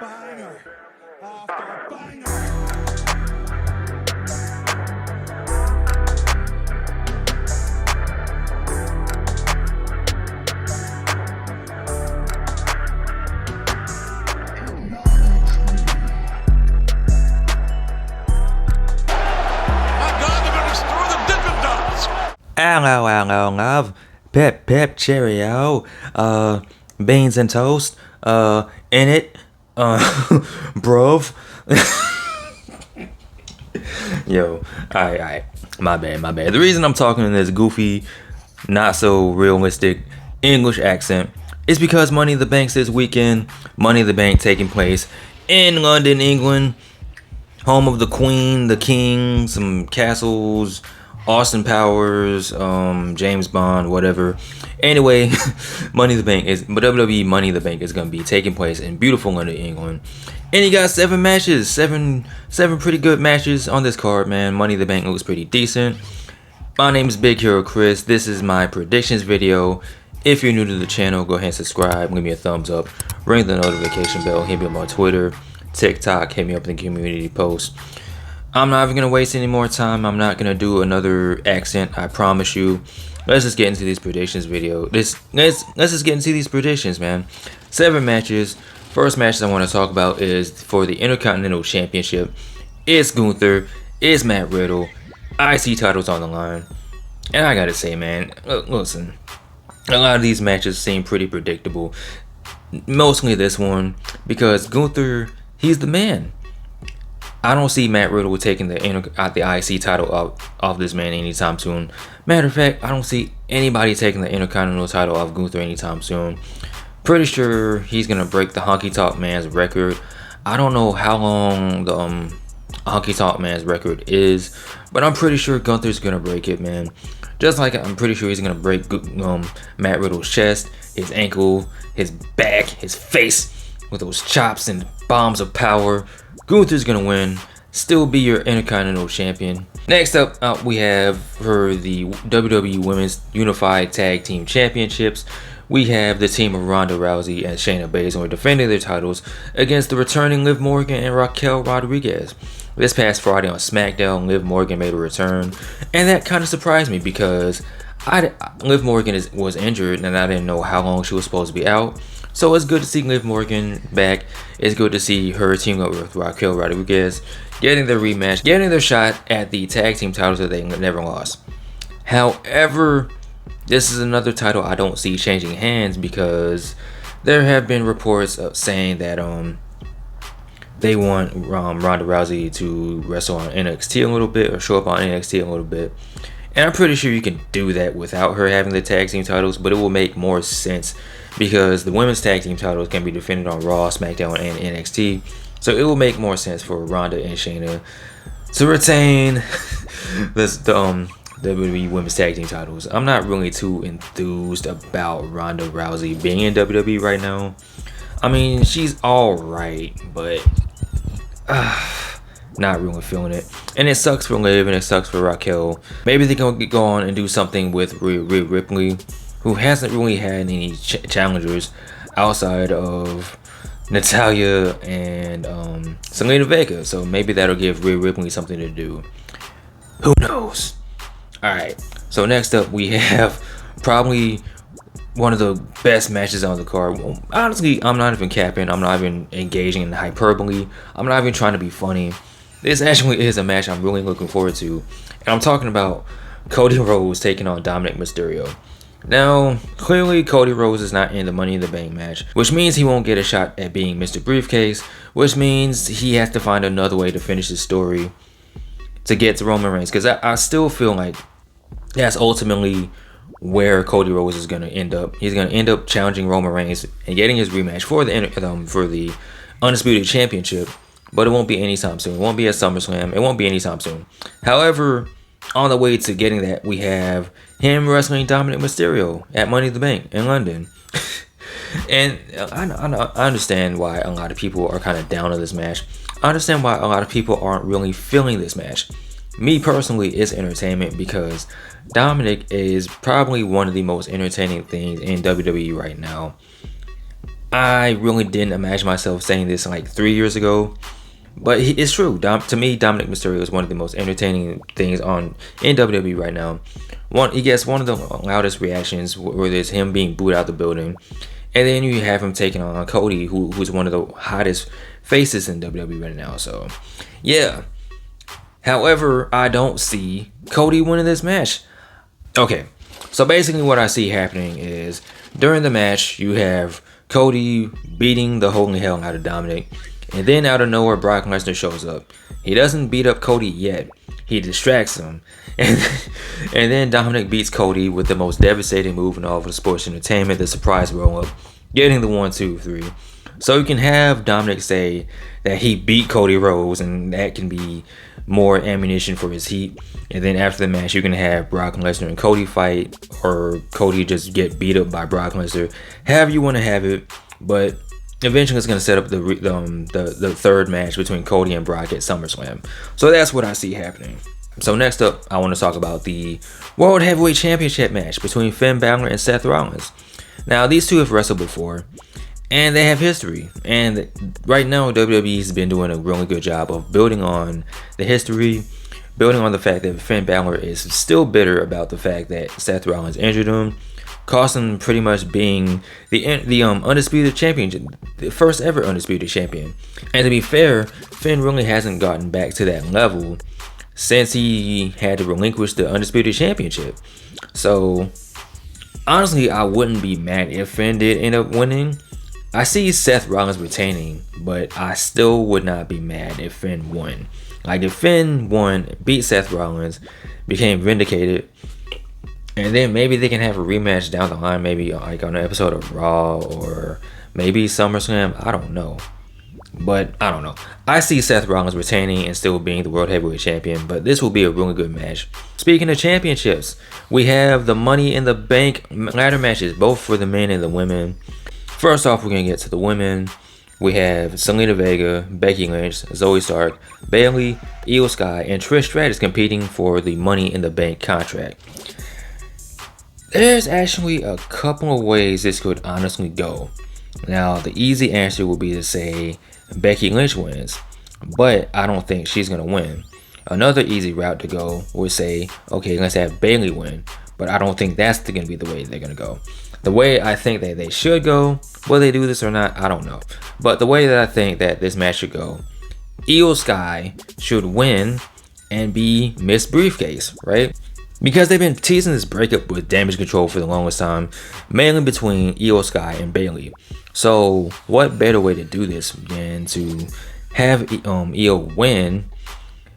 Banger after banger. Ow, pep, cheerio, beans and toast, in it, bruv. Yo, alright, my bad. The reason I'm talking in this goofy, not so realistic English accent is because Money in the Bank's this weekend. Money in the Bank taking place in London, England, home of the Queen, the King, some castles, Austin Powers, James Bond, whatever. Anyway, WWE Money in the Bank is gonna be taking place in beautiful London, England. And you got 7 matches, seven pretty good matches on this card, man. Money in the Bank looks pretty decent. My name is Big Hero Chris. This is my predictions video. If you're new to the channel, go ahead and subscribe, give me a thumbs up, ring the notification bell, hit me up on Twitter, TikTok, hit me up in the community post. I'm not even gonna waste any more time. I'm not gonna do another accent, I promise you. Let's just get into these predictions video. Let's just get into these predictions, man. 7 matches. First match I want to talk about is for the Intercontinental Championship. It's Gunther, it's Matt Riddle. IC titles on the line. And I gotta say, man, listen, a lot of these matches seem pretty predictable. Mostly this one, because Gunther, he's the man. I don't see Matt Riddle taking the IC title off this man anytime soon. Matter of fact, I don't see anybody taking the Intercontinental title off Gunther anytime soon. Pretty sure he's gonna break the Honky Tonk Man's record. I don't know how long the Honky Tonk Man's record is, but I'm pretty sure Gunther's gonna break it, man. Just like I'm pretty sure he's gonna break Matt Riddle's chest, his ankle, his back, his face with those chops and bombs of power. Gunther's gonna win, still be your Intercontinental Champion. Next up, we have for the WWE Women's Unified Tag Team Championships. We have the team of Ronda Rousey and Shayna Baszler defending their titles against the returning Liv Morgan and Raquel Rodriguez. This past Friday on SmackDown, Liv Morgan made a return, and that kind of surprised me because Liv Morgan was injured and I didn't know how long she was supposed to be out. So it's good to see Liv Morgan back. It's good to see her team up with Raquel Rodriguez, getting their rematch, getting their shot at the tag team titles that they never lost. However, this is another title I don't see changing hands because there have been reports of saying that they want Ronda Rousey to wrestle on NXT a little bit or show up on NXT a little bit. And I'm pretty sure you can do that without her having the tag team titles, but it will make more sense because the women's tag team titles can be defended on Raw, SmackDown, and NXT. So it will make more sense for Ronda and Shayna to retain the WWE women's tag team titles. I'm not really too enthused about Ronda Rousey being in WWE right now. I mean, she's alright, but not really feeling it. And it sucks for Liv and it sucks for Raquel. Maybe they can go on and do something with Rhea Ripley, who hasn't really had any challengers outside of Natalya and Zelina Vega. So maybe that'll give Rhea Ripley something to do. Who knows? Alright, so next up we have probably one of the best matches on the card. Well, honestly, I'm not even capping. I'm not even engaging in hyperbole. I'm not even trying to be funny. This actually is a match I'm really looking forward to. And I'm talking about Cody Rhodes taking on Dominik Mysterio. Now, clearly Cody Rhodes is not in the Money in the Bank match, which means he won't get a shot at being Mr. Briefcase, which means he has to find another way to finish his story to get to Roman Reigns. Because I still feel like that's ultimately where Cody Rhodes is going to end up. He's going to end up challenging Roman Reigns and getting his rematch for the Undisputed Championship, but it won't be anytime soon. It won't be at SummerSlam. It won't be anytime soon. However, on the way to getting that, we have him wrestling Dominik Mysterio at Money in the Bank in London. And I understand why a lot of people are kind of down on this match. I understand why a lot of people aren't really feeling this match. Me personally, it's entertainment because Dominik is probably one of the most entertaining things in WWE right now. I really didn't imagine myself saying this like 3 years ago, but it's true. To me, Dominik Mysterio is one of the most entertaining things in WWE right now. He gets one of the loudest reactions, where there's him being booed out the building, and then you have him taking on Cody, who's one of the hottest faces in WWE right now. So, yeah. However, I don't see Cody winning this match. Okay, so basically what I see happening is during the match, you have Cody beating the holy hell out of Dominik, and then out of nowhere, Brock Lesnar shows up. He doesn't beat up Cody yet. He distracts him, and then Dominik beats Cody with the most devastating move in all of the sports entertainment, the surprise roll-up, getting the 1, 2, 3. So you can have Dominik say that he beat Cody Rhodes, and that can be more ammunition for his heat. And then after the match, you can have Brock Lesnar and Cody fight, or Cody just get beat up by Brock Lesnar. However you want to have it, but eventually it's going to set up the third match between Cody and Brock at SummerSlam. So that's what I see happening. So next up, I want to talk about the World Heavyweight Championship match between Finn Balor and Seth Rollins. Now, these two have wrestled before, and they have history. And right now, WWE's been doing a really good job of building on the history, building on the fact that Finn Balor is still bitter about the fact that Seth Rollins injured him, cost him pretty much being the undisputed champion, the first ever undisputed champion. And to be fair, Finn really hasn't gotten back to that level since he had to relinquish the undisputed championship. So honestly, I wouldn't be mad if Finn did end up winning. I see Seth Rollins retaining, but I still would not be mad if Finn won. Like, if Finn won, beat Seth Rollins, became vindicated, and then maybe they can have a rematch down the line, maybe like on an episode of Raw or maybe SummerSlam. I don't know. But I don't know. I see Seth Rollins retaining and still being the World Heavyweight Champion, but this will be a really good match. Speaking of championships, we have the Money in the Bank ladder matches, both for the men and the women. First off, we're going to get to the women. We have Zelina Vega, Becky Lynch, Zoey Stark, Bayley, Io Sky, and Trish Stratus competing for the Money in the Bank contract. There's actually a couple of ways this could honestly go. Now, the easy answer would be to say Becky Lynch wins, but I don't think she's going to win. Another easy route to go would say, okay, let's have Bayley win, but I don't think that's going to be the way they're going to go. The way I think that they should go, will they do this or not, I don't know. But the way that I think that this match should go, Io Sky should win and be Miss Briefcase, right? Because they've been teasing this breakup with Damage Control for the longest time, mainly between Io Sky and Bayley. So what better way to do this than to have Io win?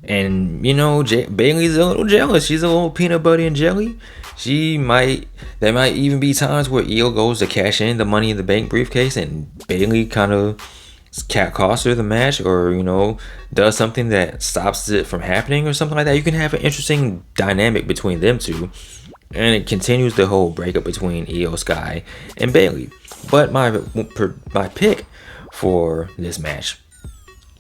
And you know, Bayley's a little jealous. She's a little peanut butter and jelly. There might even be times where Io goes to cash in the Money in the Bank briefcase and Bayley kind of costs her the match, or you know, does something that stops it from happening or something like that. You can have an interesting dynamic between them two, and it continues the whole breakup between Io Sky and Bayley. But my pick for this match,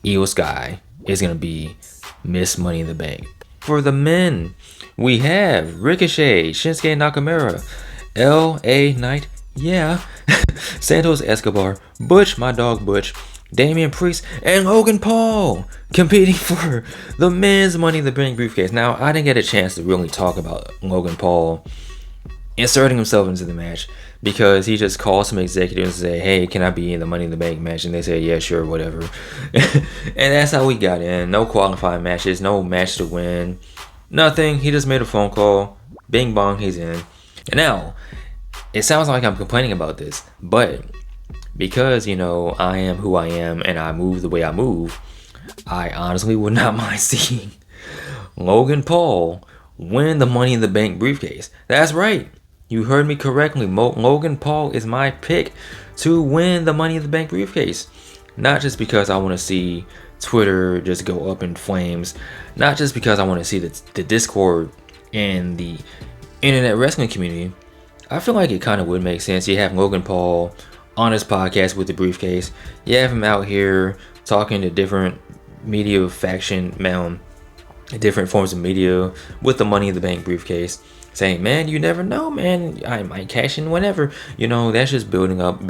Io Sky, is gonna be Miss Money in the Bank. For the men, we have Ricochet, Shinsuke Nakamura, L.A. Knight, yeah, Santos Escobar, Butch, my dog Butch, Damian Priest, and Logan Paul competing for the men's Money in the Bank briefcase. Now, I didn't get a chance to really talk about Logan Paul inserting himself into the match because he just called some executives and said, hey, can I be in the Money in the Bank match? And they said, yeah, sure, whatever. And that's how we got in. No qualifying matches, no match to win, nothing. He just made a phone call. Bing bong, he's in. And now, it sounds like I'm complaining about this, but because, you know, I am who I am and I move the way I move, I honestly would not mind seeing Logan Paul win the Money in the Bank briefcase. That's right. You heard me correctly. Logan Paul is my pick to win the Money in the Bank briefcase. Not just because I want to see Twitter just go up in flames. Not just because I want to see the Discord and the internet wrestling community. I feel like it kind of would make sense. You have Logan Paul on his podcast with the briefcase. You have him out here talking to different media different forms of media with the Money in the Bank briefcase, saying, man, you never know, man, I might cash in whenever. You know, that's just building up.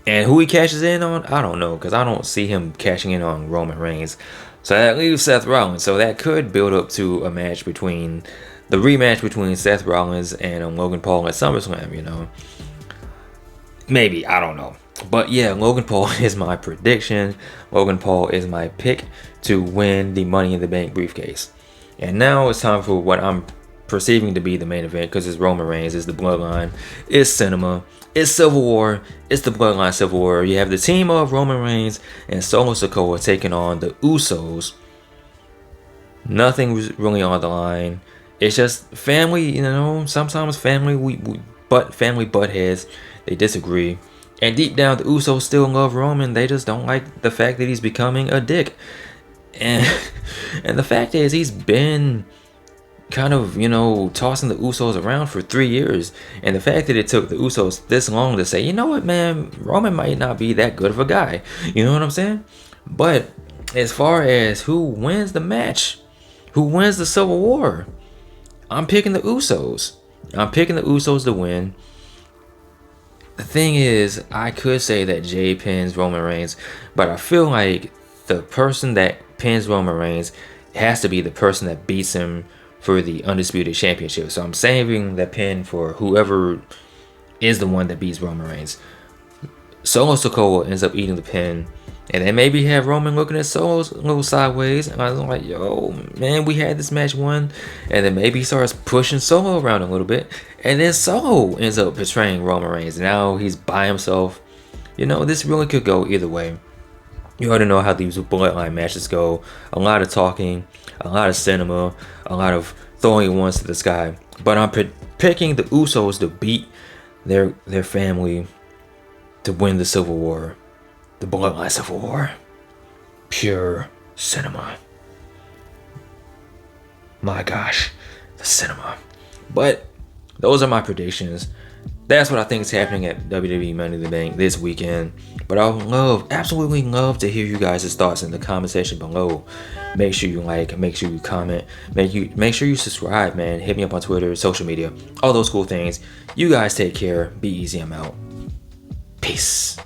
And who he cashes in on, I don't know, because I don't see him cashing in on Roman Reigns. So that leaves Seth Rollins. So that could build up to a match between the rematch between Seth Rollins and Logan Paul at SummerSlam, you know. Maybe, I don't know. But yeah, Logan Paul is my prediction. Logan Paul is my pick to win the Money in the Bank briefcase. And now it's time for what I'm perceiving to be the main event, because it's Roman Reigns, it's the Bloodline, it's Cinema, it's Civil War, it's the Bloodline Civil War. You have the team of Roman Reigns and Solo Sikoa taking on the Usos. Nothing really on the line. It's just family, you know. Sometimes family butt heads. They disagree. And deep down, the Usos still love Roman. They just don't like the fact that he's becoming a dick. And the fact is, he's been kind of, you know, tossing the Usos around for 3 years. And the fact that it took the Usos this long to say, you know what, man, Roman might not be that good of a guy. You know what I'm saying? But as far as who wins the match, who wins the Civil War, I'm picking the Usos. I'm picking the Usos to win. The thing is, I could say that Jay pins Roman Reigns, but I feel like the person that pins Roman Reigns has to be the person that beats him for the Undisputed Championship. So I'm saving that pin for whoever is the one that beats Roman Reigns. Solo Sikoa ends up eating the pin, and then maybe have Roman looking at Solo's a little sideways, and I'm like, yo, man, we had this match won. And then maybe he starts pushing Solo around a little bit, and then Solo ends up betraying Roman Reigns. Now he's by himself. You know, this really could go either way. You already know how these Bloodline matches go. A lot of talking, a lot of cinema, a lot of throwing ones to the sky. But I'm picking the Usos to beat their family to win the Civil War. The Bloodline Civil War. Pure cinema. My gosh, the cinema. But those are my predictions. That's what I think is happening at WWE Money in the Bank this weekend. But I would absolutely love to hear you guys' thoughts in the comment section below. Make sure you like, make sure you comment, make sure you subscribe, man. Hit me up on Twitter, social media, all those cool things. You guys take care. Be easy. I'm out. Peace.